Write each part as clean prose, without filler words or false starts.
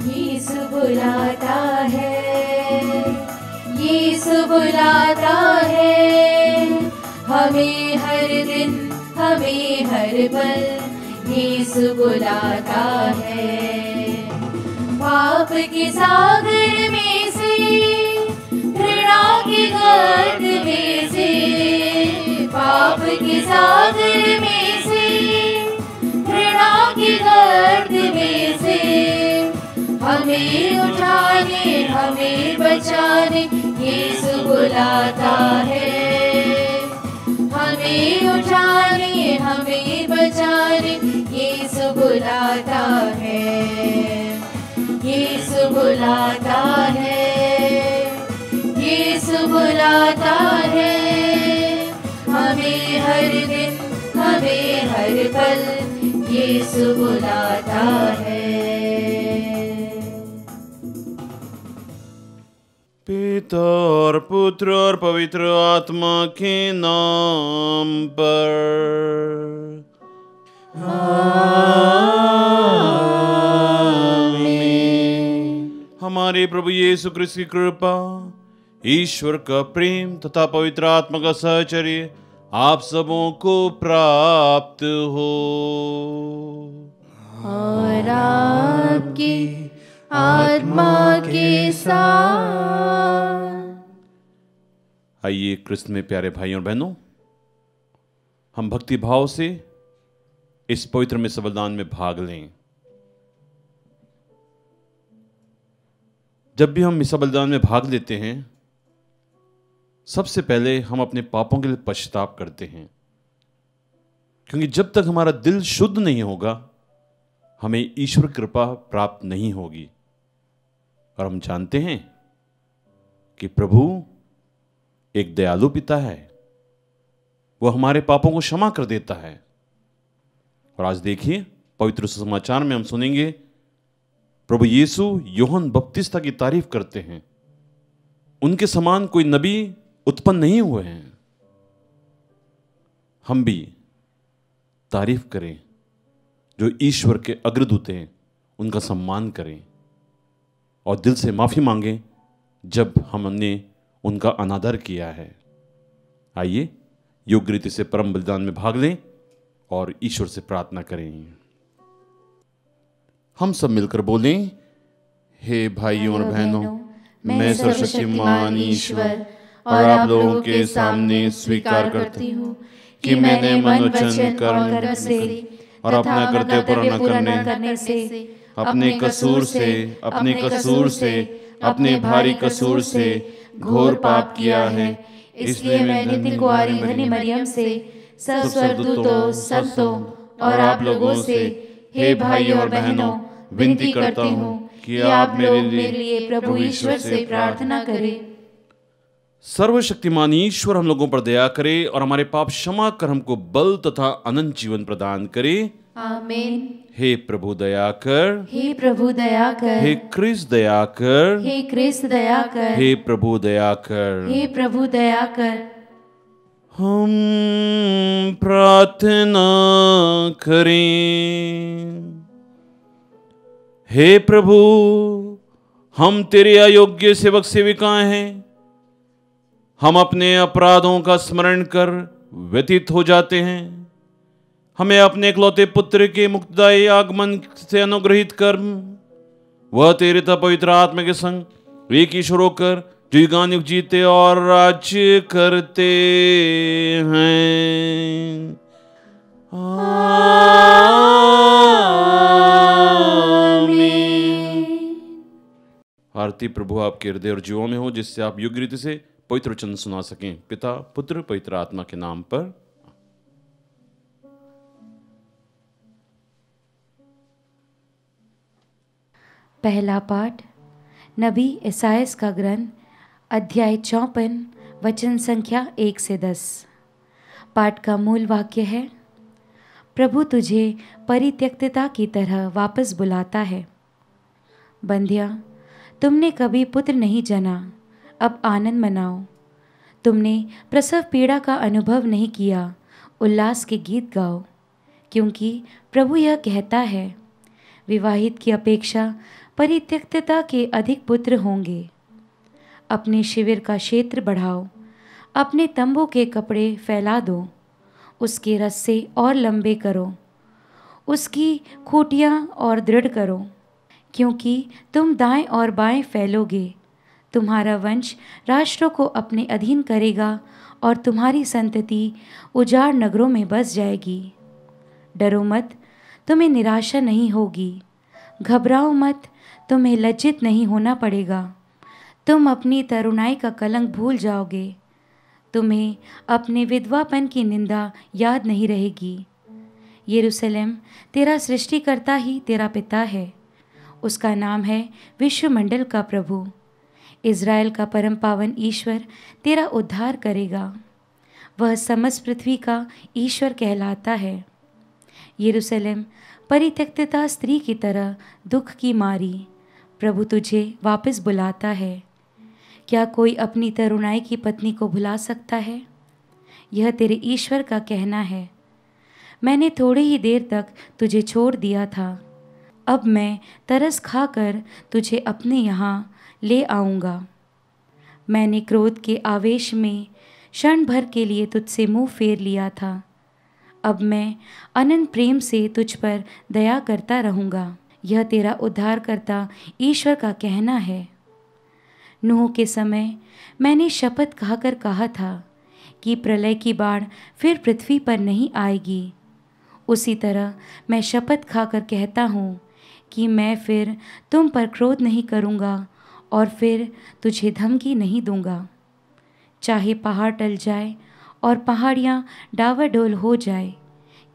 यीशु बुलाता है, यीशु बुलाता है, हमें हर दिन, हमें हर पल यीशु बुलाता है। पाप के सागर में से, घृणा के गर्त में से, पाप के सागर में से, घृणा के गर्त में से, हमें उठाने, हमें बचाने यीशु बुलाता है। हमें उठाने, हमें बचाने यीशु बुलाता है। यीशु बुलाता है, यीशु बुलाता है, हमें हर दिन, हमें हर पल यीशु बुलाता है। पिता और पुत्र और पवित्र आत्मा के नाम पर आमीन। हमारे प्रभु यीशु क्रिस्त की कृपा, ईश्वर का प्रेम तथा पवित्र आत्मा का सहचर्य आप सबों को प्राप्त हो। और आपकी आत्मा के साथ। आइए क्रिस्त में प्यारे भाइयों और बहनों, हम भक्ति भाव से इस पवित्र मिस्र बलिदान में भाग लें। जब भी हम मिस्र बलिदान में भाग लेते हैं, सबसे पहले हम अपने पापों के लिए पश्चाताप करते हैं, क्योंकि जब तक हमारा दिल शुद्ध नहीं होगा, हमें ईश्वर कृपा प्राप्त नहीं होगी। और हम जानते हैं कि प्रभु एक दयालु पिता है, वो हमारे पापों को क्षमा कर देता है। और आज देखिए पवित्र सुसमाचार में हम सुनेंगे प्रभु यीशु यूहन्ना बपतिस्ता की तारीफ करते हैं। उनके समान कोई नबी उत्पन्न नहीं हुए हैं। हम भी तारीफ करें, जो ईश्वर के अग्रदूत हैं उनका सम्मान करें और दिल से माफी मांगें जब हमने उनका अनादर किया है। आइए योग्य रीति से परम बलिदान में भाग लें और ईश्वर से प्रार्थना करें। हम सब मिलकर बोलें, हे भाइयों और बहनों, मैं सर्वशक्तिमान ईश्वर और आप लोगों के सामने स्वीकार करती हूँ कि मैंने मनोवचन कर्म से और अपना कर्तव्य पूरा न करने से, अपने कसूर से, अपने भारी कसूर से घोर पाप किया है। इसलिए मैं नित्य कुंवारी धन्य मरियम से, सब स्वर्गदूतों, संतों और आप लोगों से, हे भाइयों और बहनों, विनती करता हूँ कि आप मेरे लिए प्रभु ईश्वर से प्रार्थना करें। सर्वशक्तिमान ईश्वर हम लोगों पर दया करे और हमारे पाप क्षमा कर हमको बल तथा अनंत जीवन प्रदान करे। आमीन। हे प्रभु दया कर, हे प्रभु दया कर, हे क्रिस्त दया कर, हे क्रिस्त दया कर, हे प्रभु दया कर, हे प्रभु दया कर। हम प्रार्थना करें। हे प्रभु, हम तेरे अयोग्य सेवक सेविकाएं हैं। हम अपने अपराधों का स्मरण कर व्यतीत हो जाते हैं। हमें अपने इकलौते पुत्र के मुक्तिदायी आगमन से अनुग्रहित कर, वह तेरे तथा पवित्र आत्मा के संग एक ईश्वर होकर जो युगानुयुग जीते और राज्य करते हैं। आमीन। आरती प्रभु आपके हृदय और जीवों में हो, जिससे आप योग्य रीति से पवित्र वचन सुना सकें। पिता, पुत्र, पवित्र आत्मा के नाम पर। पहला पाठ नबी इसायास का ग्रंथ, अध्याय 54, वचन संख्या 1 से 10। पाठ का मूल वाक्य है, प्रभु तुझे परित्यक्तता की तरह वापस बुलाता है। बंधिया, तुमने कभी पुत्र नहीं जना, अब आनंद मनाओ। तुमने प्रसव पीड़ा का अनुभव नहीं किया, उल्लास के गीत गाओ। क्योंकि प्रभु यह कहता है, विवाहित की अपेक्षा परित्यक्तता के अधिक पुत्र होंगे। अपने शिविर का क्षेत्र बढ़ाओ, अपने तंबू के कपड़े फैला दो, उसके रस्से और लंबे करो, उसकी खूंटियाँ और दृढ़ करो, क्योंकि तुम दाएं और बाएं फैलोगे। तुम्हारा वंश राष्ट्रों को अपने अधीन करेगा और तुम्हारी संतति उजाड़ नगरों में बस जाएगी। डरो मत, तुम्हें निराशा नहीं होगी। घबराओ मत, तुम्हें लज्जित नहीं होना पड़ेगा। तुम अपनी तरुणाई का कलंक भूल जाओगे। तुम्हें अपने विधवापन की निंदा याद नहीं रहेगी। यरूशलेम, तेरा सृष्टिकर्ता ही तेरा पिता है। उसका नाम है विश्वमंडल का प्रभु। इज़राइल का परम पावन ईश्वर तेरा उद्धार करेगा। वह समस्त पृथ्वी का ईश्वर कहलाता है। यरूशलेम, परित्यक्तता स्त्री की तरह दुख की मारी, प्रभु तुझे वापस बुलाता है। क्या कोई अपनी तरुणाई की पत्नी को भुला सकता है? यह तेरे ईश्वर का कहना है। मैंने थोड़ी ही देर तक तुझे छोड़ दिया था, अब मैं तरस खाकर तुझे अपने यहाँ ले आऊँगा। मैंने क्रोध के आवेश में क्षण भर के लिए तुझसे मुंह फेर लिया था, अब मैं अनंत प्रेम से तुझ पर दया करता रहूँगा। यह तेरा उद्धारकर्ता ईश्वर का कहना है। नूह के समय मैंने शपथ खाकर कहा था कि प्रलय की बाढ़ फिर पृथ्वी पर नहीं आएगी। उसी तरह मैं शपथ खाकर कहता हूँ कि मैं फिर तुम पर क्रोध नहीं करूँगा और फिर तुझे धमकी नहीं दूँगा। चाहे पहाड़ टल जाए और पहाड़ियाँ डावाडोल हो जाए,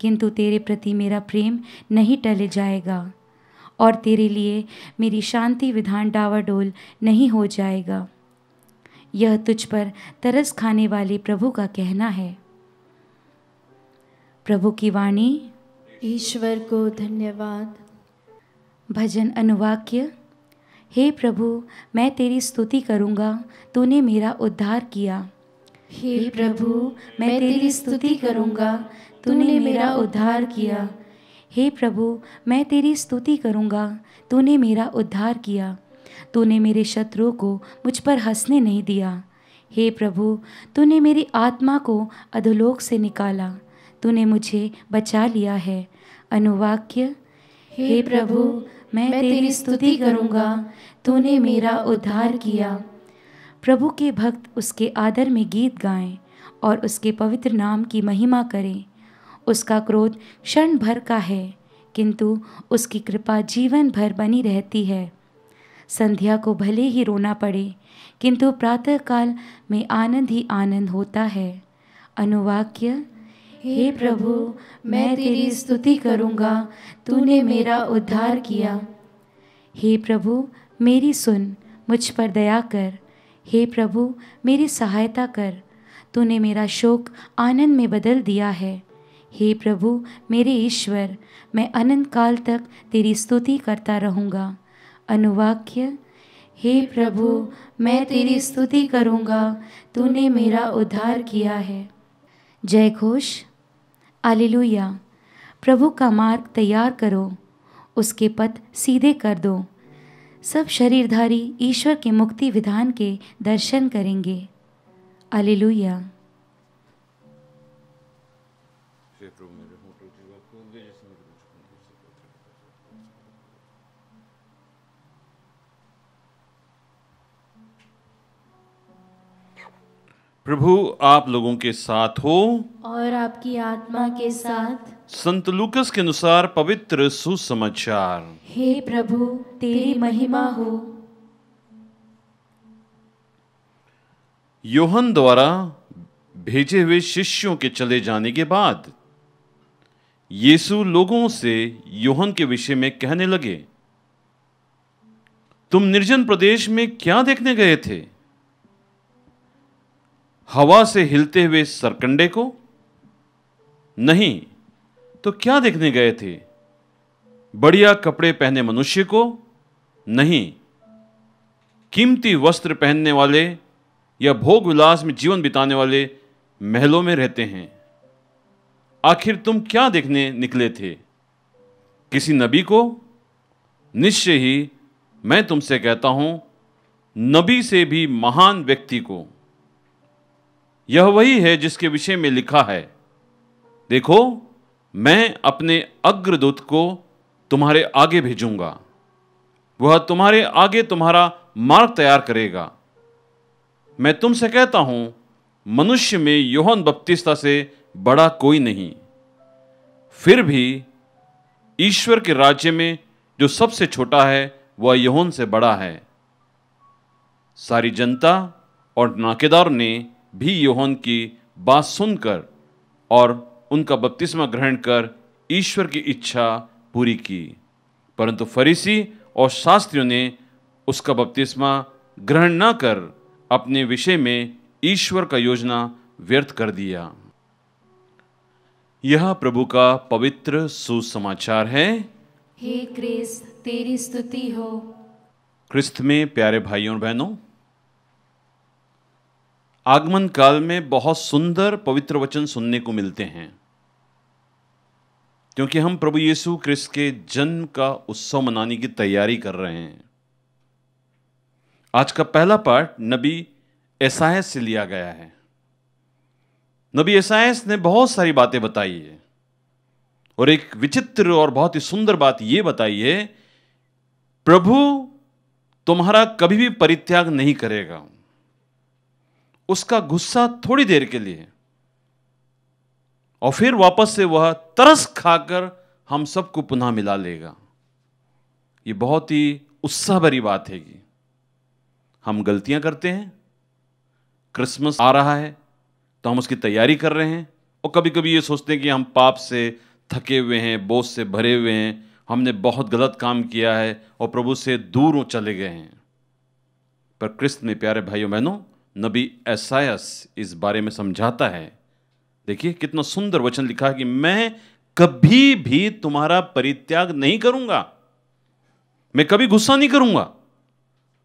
किंतु तेरे प्रति मेरा प्रेम नहीं टल जाएगा और तेरे लिए मेरी शांति विधान डावाडोल नहीं हो जाएगा। यह तुझ पर तरस खाने वाले प्रभु का कहना है। प्रभु की वाणी। ईश्वर को धन्यवाद। भजन अनुवाक्य। हे प्रभु, मैं तेरी स्तुति करूँगा, तूने मेरा उद्धार किया। हे प्रभु, मैं तेरी स्तुति करूँगा, तूने मेरा उद्धार किया। हे प्रभु, मैं तेरी स्तुति करूँगा, तूने मेरा उद्धार किया। तूने मेरे शत्रुओं को मुझ पर हंसने नहीं दिया। हे प्रभु, तूने मेरी आत्मा को अधोलोक से निकाला, तूने मुझे बचा लिया है। अनुवाक्य। हे प्रभु, मैं तेरी स्तुति करूँगा, तूने मेरा उद्धार किया। प्रभु के भक्त उसके आदर में गीत गाएं और उसके पवित्र नाम की महिमा करें। उसका क्रोध क्षण भर का है, किंतु उसकी कृपा जीवन भर बनी रहती है। संध्या को भले ही रोना पड़े, किंतु प्रातःकाल में आनंद ही आनंद होता है। अनुवाक्य। हे प्रभु, मैं तेरी स्तुति करूँगा, तूने मेरा उद्धार किया। हे प्रभु, मेरी सुन, मुझ पर दया कर। हे प्रभु, मेरी सहायता कर। तूने मेरा शोक आनंद में बदल दिया है। हे प्रभु मेरे ईश्वर, मैं अनंत काल तक तेरी स्तुति करता रहूँगा। अनुवाक्य। हे प्रभु, मैं तेरी स्तुति करूँगा, तूने मेरा उद्धार किया है। जय घोष। हालेलुया। प्रभु का मार्ग तैयार करो, उसके पथ सीधे कर दो। सब शरीरधारी ईश्वर के मुक्ति विधान के दर्शन करेंगे। हालेलुया। प्रभु आप लोगों के साथ हो और आपकी आत्मा के साथ। संत लूकस के अनुसार पवित्र सुसमाचार। हे प्रभु, तेरी महिमा हो। योहन द्वारा भेजे हुए शिष्यों के चले जाने के बाद यीशु लोगों से योहन के विषय में कहने लगे, तुम निर्जन प्रदेश में क्या देखने गए थे? हवा से हिलते हुए सरकंडे को? नहीं, तो क्या देखने गए थे? बढ़िया कपड़े पहने मनुष्य को? नहीं, कीमती वस्त्र पहनने वाले या भोग विलास में जीवन बिताने वाले महलों में रहते हैं। आखिर तुम क्या देखने निकले थे? किसी नबी को? निश्चय ही मैं तुमसे कहता हूं, नबी से भी महान व्यक्ति को। यह वही है जिसके विषय में लिखा है, देखो मैं अपने अग्रदूत को तुम्हारे आगे भेजूंगा, वह तुम्हारे आगे तुम्हारा मार्ग तैयार करेगा। मैं तुमसे कहता हूं, मनुष्य में यूहन्ना बपतिस्ता से बड़ा कोई नहीं। फिर भी ईश्वर के राज्य में जो सबसे छोटा है वह यूहन्ना से बड़ा है। सारी जनता और नाकेदार ने भी यूहन्ना की बात सुनकर और उनका बपतिस्मा ग्रहण कर ईश्वर की इच्छा पूरी की, परंतु फरीसी और शास्त्रियों ने उसका बपतिस्मा ग्रहण न कर अपने विषय में ईश्वर का योजना व्यर्थ कर दिया। यह प्रभु का पवित्र सुसमाचार है। हे क्रिस्त, तेरी स्तुति हो। क्रिस्त में प्यारे भाइयों और बहनों, आगमन काल में बहुत सुंदर पवित्र वचन सुनने को मिलते हैं, क्योंकि हम प्रभु यीशु क्रिस्त के जन्म का उत्सव मनाने की तैयारी कर रहे हैं। आज का पहला पाठ नबी यशायाह से लिया गया है। नबी यशायाह ने बहुत सारी बातें बताई है और एक विचित्र और बहुत ही सुंदर बात यह बताई है, प्रभु तुम्हारा कभी भी परित्याग नहीं करेगा। उसका गुस्सा थोड़ी देर के लिए और फिर वापस से वह तरस खाकर हम सबको पुनः मिला लेगा। यह बहुत ही उत्साह भरी बात है कि हम गलतियां करते हैं, क्रिसमस आ रहा है तो हम उसकी तैयारी कर रहे हैं और कभी कभी ये सोचते हैं कि हम पाप से थके हुए हैं, बोझ से भरे हुए हैं, हमने बहुत गलत काम किया है और प्रभु से दूर चले गए हैं। पर क्रिस्त में प्यारे भाइयों बहनों, नबी यशायाह इस बारे में समझाता है। देखिए कितना सुंदर वचन लिखा है कि मैं कभी भी तुम्हारा परित्याग नहीं करूंगा, मैं कभी गुस्सा नहीं करूंगा,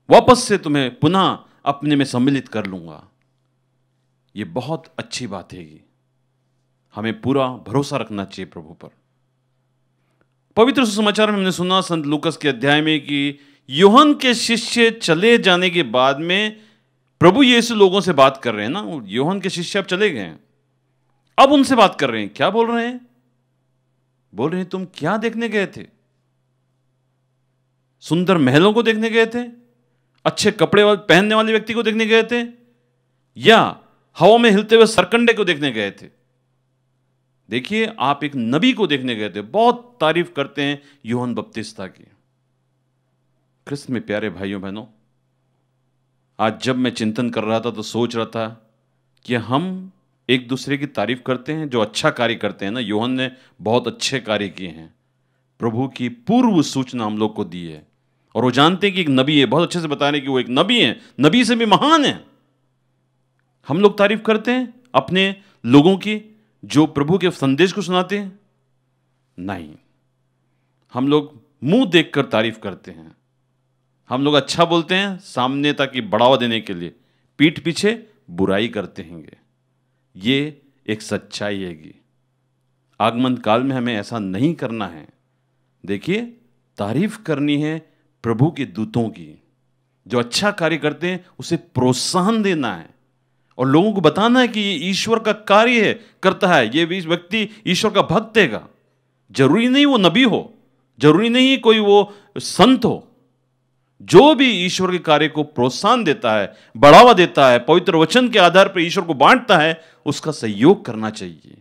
वापस से तुम्हें पुनः अपने में सम्मिलित कर लूंगा। यह बहुत अच्छी बात है कि हमें पूरा भरोसा रखना चाहिए प्रभु पर। पवित्र सुसमाचार में हमने सुना संत लूकस के अध्याय में कि यूहन्ना के शिष्य चले जाने के बाद में प्रभु यीशु लोगों से बात कर रहे हैं ना। यूहन्ना के शिष्य अब चले गए हैं, अब उनसे बात कर रहे हैं। क्या बोल रहे हैं? बोल रहे हैं तुम क्या देखने गए थे? सुंदर महलों को देखने गए थे? अच्छे कपड़े पहनने वाले व्यक्ति को देखने गए थे? या हवा में हिलते हुए सरकंडे को देखने गए थे? देखिए, आप एक नबी को देखने गए थे। बहुत तारीफ करते हैं यूहन्ना बपतिस्ता की। क्रिस्त में प्यारे भाइयों बहनों, आज जब मैं चिंतन कर रहा था तो सोच रहा था कि हम एक दूसरे की तारीफ करते हैं जो अच्छा कार्य करते हैं ना। यूहन्ना ने बहुत अच्छे कार्य किए हैं, प्रभु की पूर्व सूचना हम लोग को दी है और वो जानते हैं कि एक नबी है। बहुत अच्छे से बता रहे हैं कि वो एक नबी है, नबी से भी महान है। हम लोग तारीफ करते हैं अपने लोगों की जो प्रभु के संदेश को सुनाते हैं? नहीं, हम लोग मुंह देखकर तारीफ करते हैं। हम लोग अच्छा बोलते हैं सामनेता की बढ़ावा देने के लिए, पीठ पीछे बुराई करते हैं। ये एक सच्चाई है कि आगमन काल में हमें ऐसा नहीं करना है। देखिए, तारीफ करनी है प्रभु के दूतों की। जो अच्छा कार्य करते हैं उसे प्रोत्साहन देना है और लोगों को बताना है कि ये ईश्वर का कार्य है, करता है, ये व्यक्ति ईश्वर का भक्त है। जरूरी नहीं वो नबी हो, जरूरी नहीं कोई वो संत हो। जो भी ईश्वर के कार्य को प्रोत्साहन देता है, बढ़ावा देता है, पवित्र वचन के आधार पर ईश्वर को बांटता है, उसका सहयोग करना चाहिए।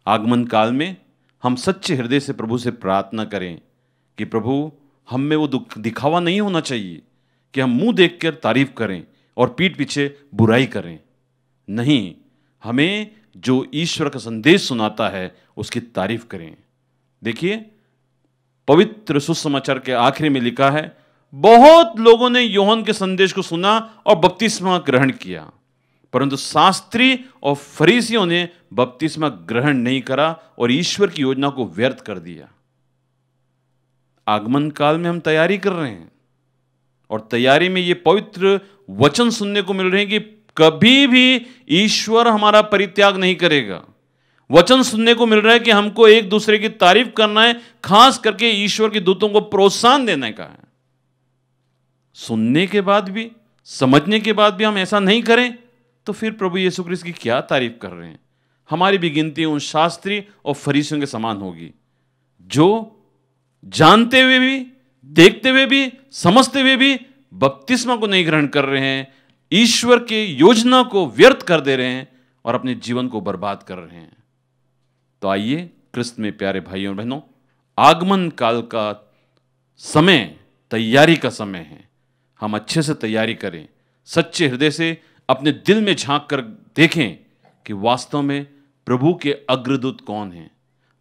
आगमन काल में हम सच्चे हृदय से प्रभु से प्रार्थना करें कि प्रभु, हम में वो दिखावा नहीं होना चाहिए कि हम मुंह देखकर तारीफ करें और पीठ पीछे बुराई करें। नहीं, हमें जो ईश्वर का संदेश सुनाता है उसकी तारीफ करें। देखिए, पवित्र सुसमाचार के आखिरी में लिखा है, बहुत लोगों ने यूहन्ना के संदेश को सुना और बपतिस्मा ग्रहण किया, परंतु शास्त्री और फरीसियों ने बपतिस्मा ग्रहण नहीं करा और ईश्वर की योजना को व्यर्थ कर दिया। आगमन काल में हम तैयारी कर रहे हैं और तैयारी में ये पवित्र वचन सुनने को मिल रहे हैं कि कभी भी ईश्वर हमारा परित्याग नहीं करेगा। वचन सुनने को मिल रहा है कि हमको एक दूसरे की तारीफ करना है, खास करके ईश्वर के दूतों को प्रोत्साहन देने का है। सुनने के बाद भी, समझने के बाद भी हम ऐसा नहीं करें तो फिर प्रभु यीशु ख्रिस्त की क्या तारीफ कर रहे हैं। हमारी भी गिनती उन शास्त्री और फरीसियों के समान होगी जो जानते हुए भी, देखते हुए भी, समझते हुए भी बपतिस्मा को नहीं ग्रहण कर रहे हैं, ईश्वर के योजना को व्यर्थ कर दे रहे हैं और अपने जीवन को बर्बाद कर रहे हैं। तो आइए क्रिस्त में प्यारे भाइयों और बहनों, आगमन काल का समय तैयारी का समय है। हम अच्छे से तैयारी करें, सच्चे हृदय से अपने दिल में झांक कर देखें कि वास्तव में प्रभु के अग्रदूत कौन हैं।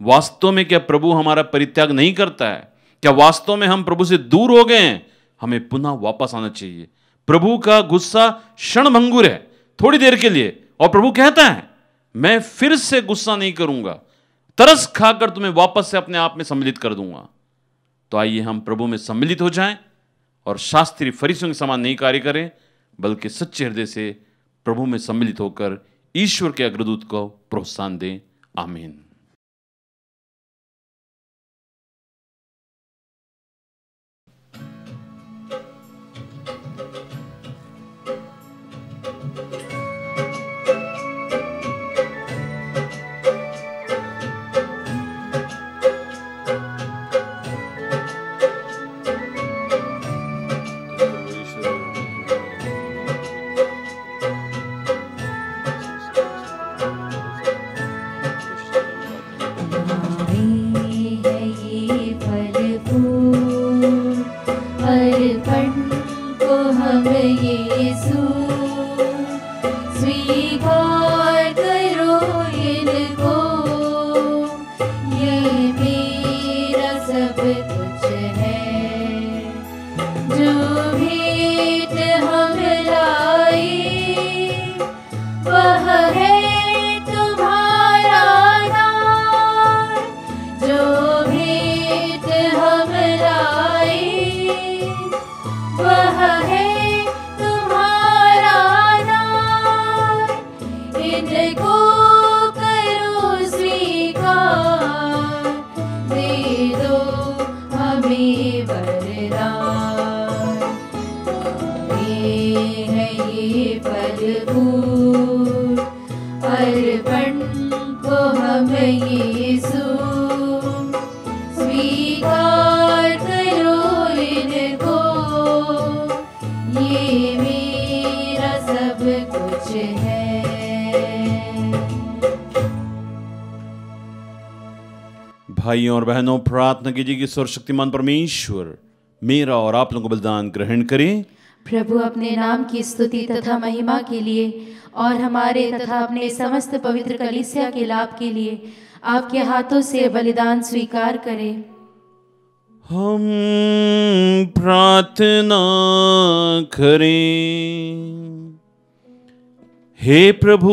वास्तव में क्या प्रभु हमारा परित्याग नहीं करता है? क्या वास्तव में हम प्रभु से दूर हो गए हैं? हमें पुनः वापस आना चाहिए। प्रभु का गुस्सा क्षणभंगुर है, थोड़ी देर के लिए, और प्रभु कहता है मैं फिर से गुस्सा नहीं करूंगा, तरस खाकर तुम्हें वापस से अपने आप में सम्मिलित कर दूंगा। तो आइए हम प्रभु में सम्मिलित हो जाएं और शास्त्री फरीसियों के समान नहीं कार्य करें, बल्कि सच्चे हृदय से प्रभु में सम्मिलित होकर ईश्वर के अग्रदूत को प्रोत्साहन दें। आमीन। भाइयों और बहनों, प्रार्थना कीजिए कि सर्वशक्तिमान परमेश्वर मेरा और आप लोगों को बलिदान ग्रहण करें। प्रभु अपने नाम की स्तुति तथा महिमा के लिए और हमारे तथा अपने समस्त पवित्र कलीसिया के लाभ के लिए आपके हाथों से बलिदान स्वीकार करें। हम प्रार्थना करें। हे प्रभु,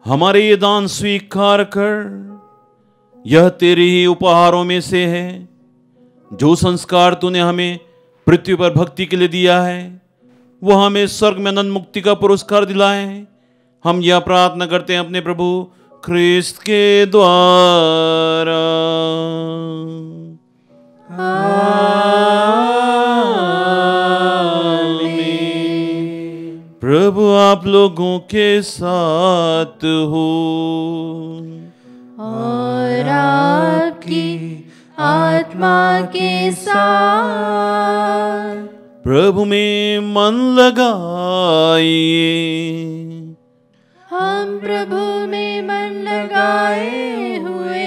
हमारे ये दान स्वीकार कर, यह तेरे ही उपहारों में से है। जो संस्कार तूने हमें पृथ्वी पर भक्ति के लिए दिया है, वह हमें स्वर्ग में अनंत मुक्ति का पुरस्कार दिलाए। हम यह प्रार्थना करते हैं अपने प्रभु ख्रिस्त के द्वारा। आमीन। प्रभु आप लोगों के साथ हो और आपकी आत्मा के साथ। प्रभु में मन लगाइए। हम प्रभु में मन लगाए हुए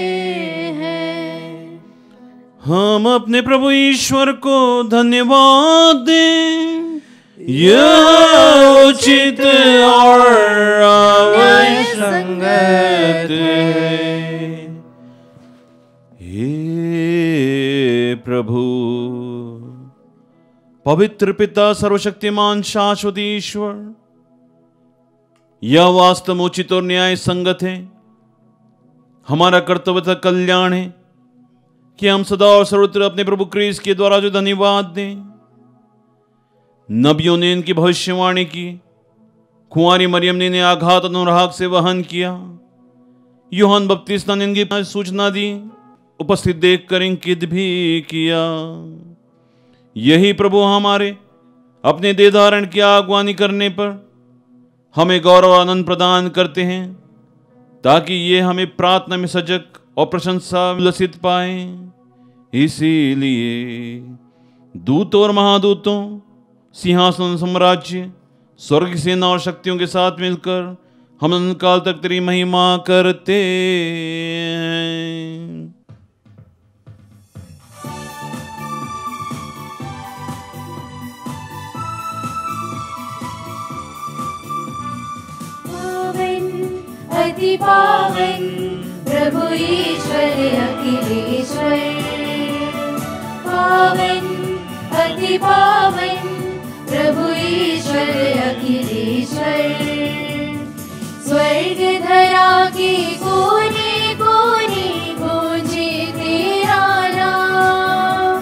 हैं। हम अपने प्रभु ईश्वर को धन्यवाद दें। यह उचित और आवश्यक है। हे प्रभु, पवित्र पिता, सर्वशक्तिमान शाश्वत ईश्वर, यह वास्तव में उचित और न्याय संगत है, हमारा कर्तव्य तथा कल्याण है कि हम सदा और सर्वत्र अपने प्रभु क्रिस्त के द्वारा जो धन्यवाद दें। नबियों ने इनकी भविष्यवाणी की, कुंवारी मरियम ने इन्हें आघात अनुराग से वहन किया, यूहन्ना बपतिस्मा ने इनकी सूचना दी, उपस्थित देखकर इंकित भी किया। यही प्रभु हमारे अपने देह धारण की अगुवानी करने पर हमें गौरव आनंद प्रदान करते हैं, ताकि ये हमें प्रार्थना में सजग और प्रशंसा उल्लसित पाए। इसीलिए दूतों और महादूतों, सिंहासन, साम्राज्य, स्वर्ग की सेना और शक्तियों के साथ मिलकर हम अनंत काल तक तेरी महिमा करते हैं। अति पावन प्रभु ईश्वर अखिलेश्वर, पावन अति पावन प्रभु ईश्वर अखिलेश्वर। स्वर्ग धरा के कोने कोने गूंजे तेरा नाम,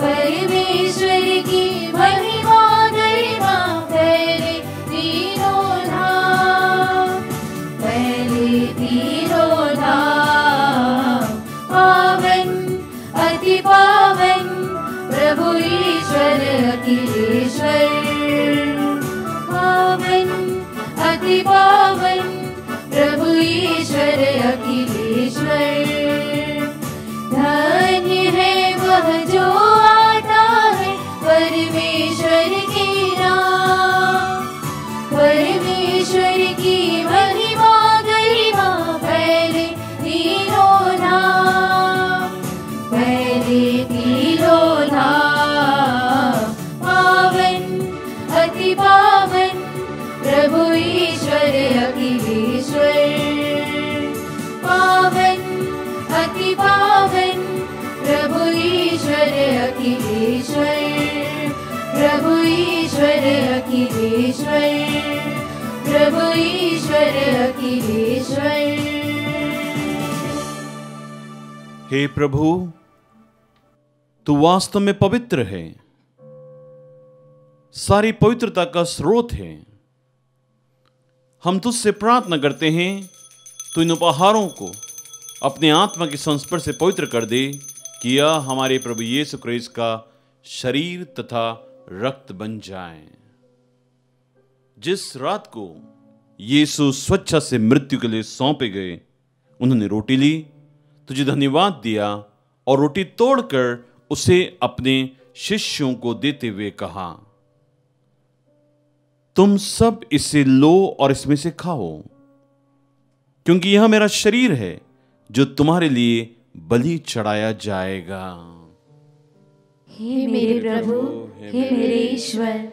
परमेश्वर की महिमा गरिमा फैले तीनों धाम, फैले तीनों धाम। पावन अति पावन प्रभु ईश्वर अखिलेश्वर, पावन अति पावन प्रभु ईश्वर अखिलेश्वर। धन्य है वह जो आता है परमेश्वर के नाम, परमेश्वर की महिमा गरिमा फैले तीनों धाम, फैले तीनों धाम। पावन अति पावन प्रभु ईश्वर अखिलेश्वर, पावन अति पावन प्रभु ईश्वर अखिलेश्वर, प्रभु ईश्वर अखिलेश्वर, प्रभु ईश्वर अखिलेश्वर। हे प्रभु, तू वास्तव में पवित्र है, सारी पवित्रता का स्रोत है। हम तुझसे प्रार्थना करते हैं, तू इन उपहारों को अपने आत्मा के संस्पर्श से पवित्र कर दे, कि यह हमारे प्रभु यीशु क्रिस्त का शरीर तथा रक्त बन जाए। जिस रात को यीशु स्वेच्छा से मृत्यु के लिए सौंपे गए, उन्होंने रोटी ली, तुझे धन्यवाद दिया और रोटी तोड़कर उसे अपने शिष्यों को देते हुए कहा, तुम सब इसे लो और इसमें से खाओ, क्योंकि यह मेरा शरीर है जो तुम्हारे लिए बलि चढ़ाया जाएगा। हे मेरे प्रभु, हे मेरे ईश्वर।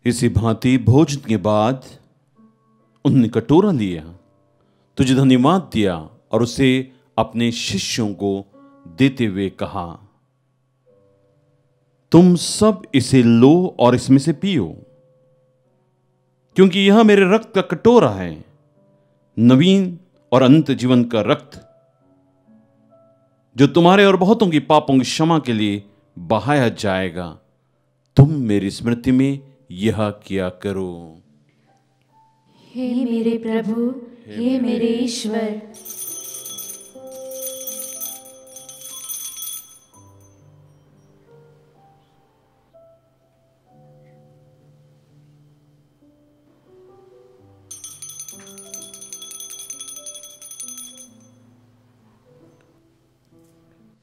इसी भांति भोजन के बाद उन्होंने कटोरा लिया, तुझे धन्यवाद दिया और उसे अपने शिष्यों को देते हुए कहा, तुम सब इसे लो और इसमें से पियो, क्योंकि यह मेरे रक्त का कटोरा है, नवीन और अनंत जीवन का रक्त, जो तुम्हारे और बहुतों की पापों की क्षमा के लिए बहाया जाएगा। तुम मेरी स्मृति में यह किया करो। हे मेरे प्रभु, हे मेरे ईश्वर।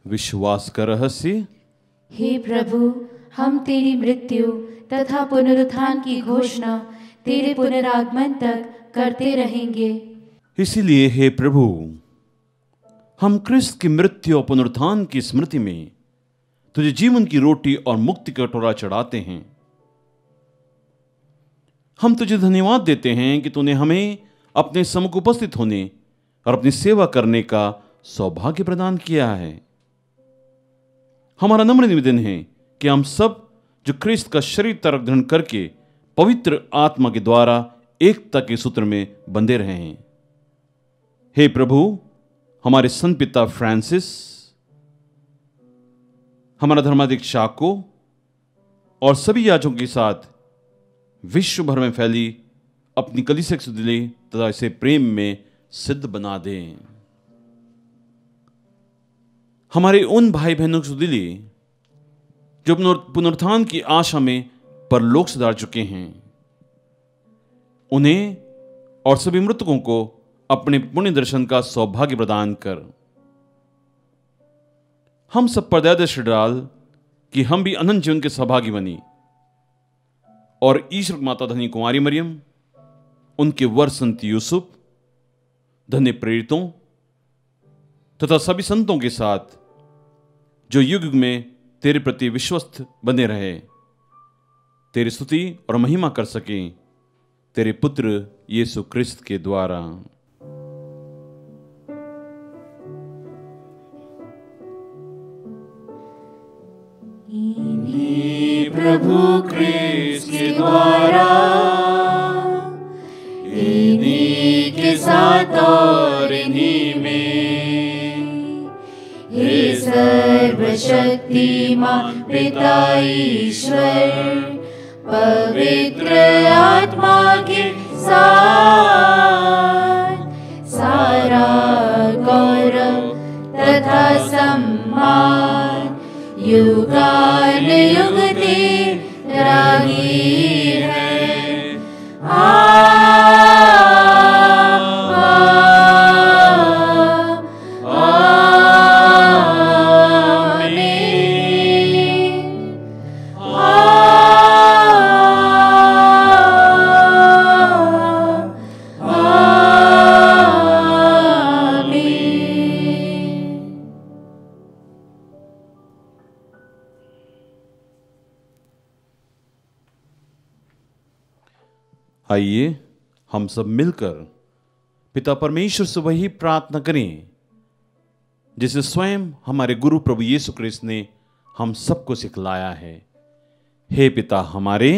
विश्वास का रहस्य। हे प्रभु, हम तेरी मृत्यु तथा पुनरुत्थान की घोषणा तेरे पुनरागमन तक करते रहेंगे। इसीलिए हे प्रभु, हम क्रिस्त की मृत्यु और पुनरुत्थान की स्मृति में तुझे जीवन की रोटी और मुक्ति का कटोरा चढ़ाते हैं। हम तुझे धन्यवाद देते हैं कि तूने हमें अपने सम्मुख उपस्थित होने और अपनी सेवा करने का सौभाग्य प्रदान किया है। हमारा नम्र निवेदन है कि हम सब जो क्रिस्त का शरीर तरक ग्रहण करके पवित्र आत्मा के द्वारा एकता के सूत्र में बंधे रहें। हे प्रभु, हमारे संत पिता फ्रांसिस, हमारा धर्माध्यक्ष चाको और सभी याजकों के साथ विश्व भर में फैली अपनी कलीसिया की सुधि तथा इसे प्रेम में सिद्ध बना दें। हमारे उन भाई बहनों की सुधि जो पुनरुत्थान की आशा में परलोक सिधार चुके हैं, उन्हें और सभी मृतकों को अपने पुण्य दर्शन का सौभाग्य प्रदान कर हम सब पर दया दृष्टि डाल कि हम भी अनंत जीवन के सहभागी बनी और ईश्वर माता धनी कुमारी मरियम, उनके वर संत यूसुफ, धन्य प्रेरितों तथा सभी संतों के साथ जो युग युग में तेरे प्रति विश्वस्त बने रहे, तेरी स्तुति और महिमा कर सकें तेरे पुत्र यीशु क्रिस्त के द्वारा। प्रभु क्रिस्त के द्वारा, इन्हीं के साथ और इन्हीं में, हे सर्वशक्तिमान पिता ईश्वर, पवित्र आत्मा के साथ सारा गौरव तथा सम्मान युगानुयुग तेरा ही है। आइए हम सब मिलकर पिता परमेश्वर से वही प्रार्थना करें जिसे स्वयं हमारे गुरु प्रभु यीशु क्रिस्त ने हम सबको सिखलाया है। हे पिता हमारे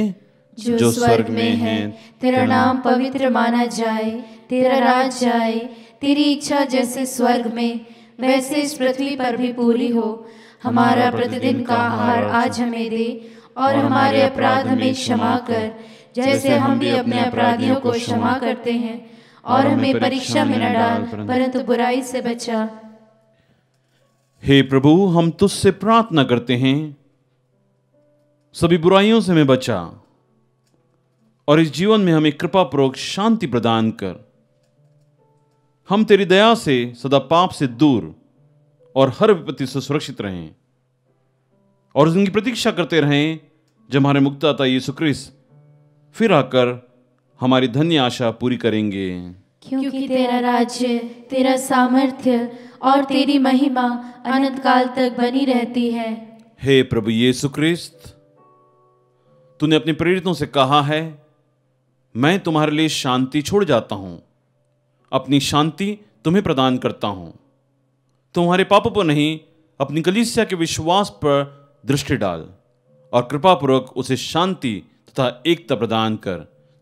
जो स्वर्ग में है, तेरा नाम पवित्र माना जाए, तेरा राज आए, तेरी इच्छा जैसे स्वर्ग में वैसे इस पृथ्वी पर भी पूरी हो। हमारा प्रतिदिन का आहार आज हमें दे और हमारे अपराध हमें क्षमा कर जैसे हम भी अपने अपराधियों को क्षमा करते हैं, और हमें परीक्षा में न डाल परंतु बुराई से बचा। हे प्रभु, हम तुझसे प्रार्थना करते हैं, सभी बुराइयों से हमें बचा और इस जीवन में हमें कृपा पूर्वक शांति प्रदान कर। हम तेरी दया से सदा पाप से दूर और हर विपत्ति से सुरक्षित रहें और उनकी प्रतीक्षा करते रहें जब हमारे मुक्तिदाता यीशु क्रिस्त फिर आकर हमारी धन्य आशा पूरी करेंगे। क्योंकि तेरा राज्य, तेरा सामर्थ्य और तेरी महिमा अनंत काल तक बनी रहती है। हे प्रभु यीशु क्रिस्त, तूने अपने प्रेरितों से कहा है, मैं तुम्हारे लिए शांति छोड़ जाता हूं, अपनी शांति तुम्हें प्रदान करता हूं। तुम्हारे पापों पर नहीं, अपनी कलीसिया के विश्वास पर दृष्टि डाल और कृपा पूर्वक उसे शांति तथा एकता प्रदान कर।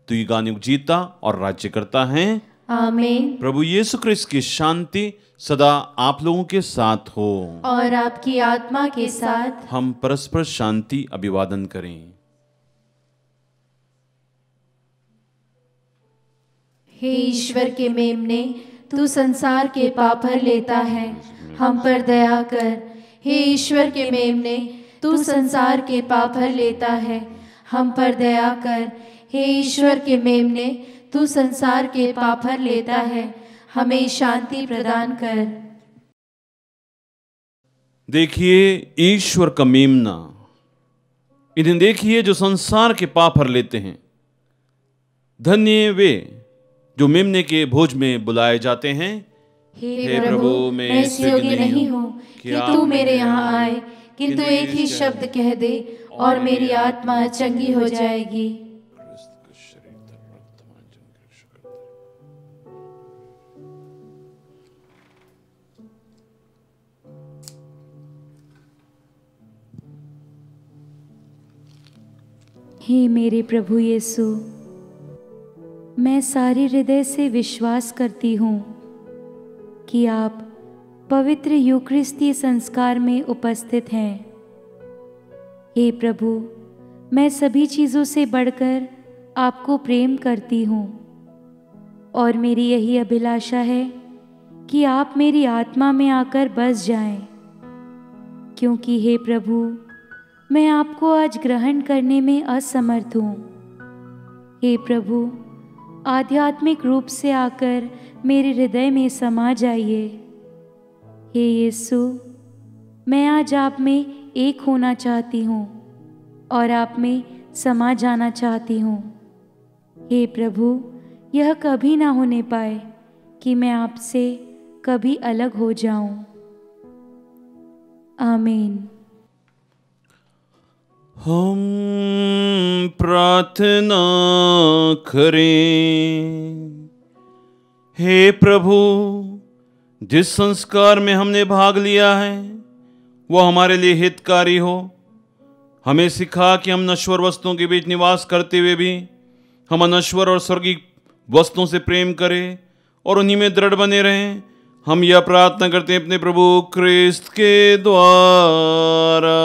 तू युगानुयुग जीता और राज्य करता है। आमीन। प्रभु यीशु क्रिस्त की शांति सदा आप लोगों के साथ हो और आपकी आत्मा के साथ। हम परस्पर शांति अभिवादन करें। हे ईश्वर के मेमने, तू संसार के पाप हर लेता है, हम पर दया कर। हे ईश्वर के मेमने, तू संसार के पाप हर लेता है, हम पर दया कर। हे ईश्वर के मेमने, तू संसार के पाप हर लेता है, हमें शांति प्रदान कर। देखिए ईश्वर का मेमना, इन्हें देखिए जो संसार के पाप हर लेते हैं। धन्य वे जो मेमने के भोज में बुलाए जाते हैं। हे प्रभु, मैं इस योग्य नहीं हूँ कि तू मेरे यहाँ आए, किंतु एक ही शब्द कह दे और मेरी आत्मा चंगी हो जाएगी। हे मेरे प्रभु यीशु, मैं सारे हृदय से विश्वास करती हूँ कि आप पवित्र यूकरिस्तीय संस्कार में उपस्थित हैं। हे प्रभु, मैं सभी चीज़ों से बढ़कर आपको प्रेम करती हूँ और मेरी यही अभिलाषा है कि आप मेरी आत्मा में आकर बस जाएं, क्योंकि हे प्रभु, मैं आपको आज ग्रहण करने में असमर्थ हूँ। हे प्रभु, आध्यात्मिक रूप से आकर मेरे हृदय में समा जाइए। हे यीशु, मैं आज आप में एक होना चाहती हूँ और आप में समा जाना चाहती हूँ। हे प्रभु, यह कभी ना होने पाए कि मैं आपसे कभी अलग हो जाऊं। आमीन। हम प्रार्थना करें। हे प्रभु, जिस संस्कार में हमने भाग लिया है वह हमारे लिए हितकारी हो। हमें सिखा कि हम नश्वर वस्तुओं के बीच निवास करते हुए भी हम अनश्वर और स्वर्गीय वस्तुओं से प्रेम करें और उन्हीं में दृढ़ बने रहें। हम यह प्रार्थना करते हैं अपने प्रभु क्रिस्त के द्वारा।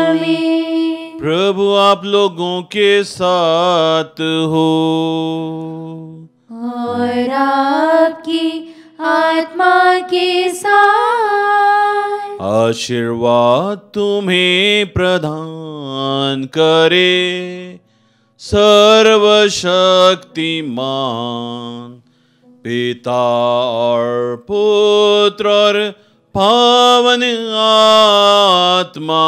आमीन। प्रभु आप लोगों के साथ हो और आपकी आत्मा के साथ। आशीर्वाद तुम्हें प्रदान करे सर्वशक्तिमान पिता और पुत्र और पावन आत्मा।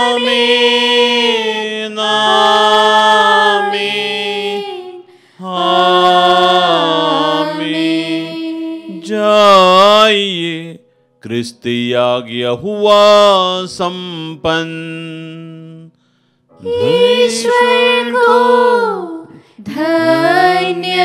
आमीन आमीन आमीन। जाइए, क्रिस्ती आज्ञा हुआ संपन्न। ईश्वर को धन्यवाद।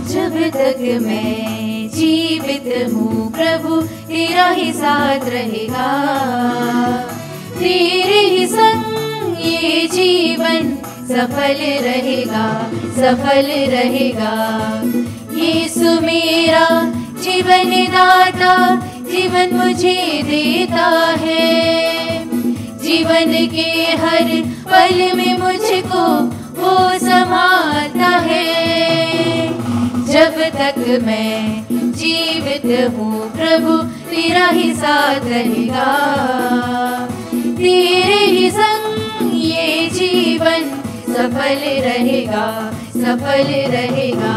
जब तक मैं जीवित हूँ प्रभु तेरा ही साथ रहेगा, तेरे ही संग ये जीवन सफल रहेगा, सफल रहेगा। यीशु मेरा जीवन दाता जीवन मुझे देता है, जीवन के हर पल में मुझको वो संभालता है। जब तक मैं जीवित हूँ प्रभु तेरा ही साथ रहेगा, तेरे ही संग ये जीवन सफल रहेगा, सफल रहेगा।